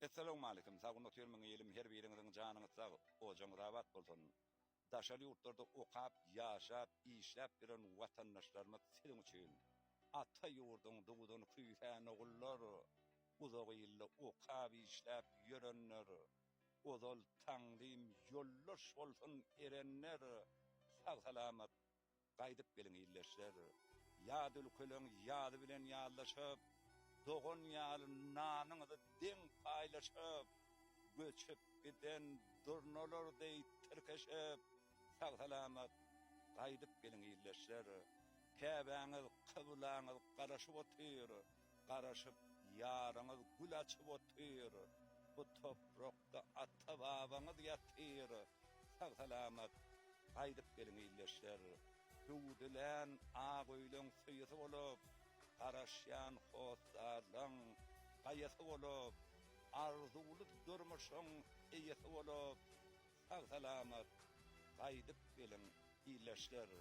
Esselamu aleyküm. Sağolun oturuyorum elim her biriňiziň janyňyz sag, ojaňyz abat bolsun. Daşary ýurtlarda okap, ýaşap, işläp bilen watandaşlarymyz siziň üçin ata ýurdun dugudyny küýfän ogullar, uzak ýyllar okap işläp ýörenler, ozal taňdym ýollaş bolsun erenler, sag salamat gaýdyp geliň ýyllaşlar. Ýad ülkeleň ýady bilen ýallaşyp, dogan ýaly nanyňyzy deň paýlaşyp, göçüp giden durnalarday tirkeşip, sag salamat gaýdyp geliň ýyllaşlar. Käbäňiz, kıblaňyz garaşyp otyr, garaşyp ýaryňyz gül açyp otyr. Bu toprakda ata babaňyz ýatyr, sag salamat gaýdyp geliň ýyllaşlar. Dugdylän agylyň syýysy bolup, garaşýan hosalaň gaýasy bolup, arzuly durmuşyň eýesi bolup, sag salamat gaýdyp geliň ýyllaşlar.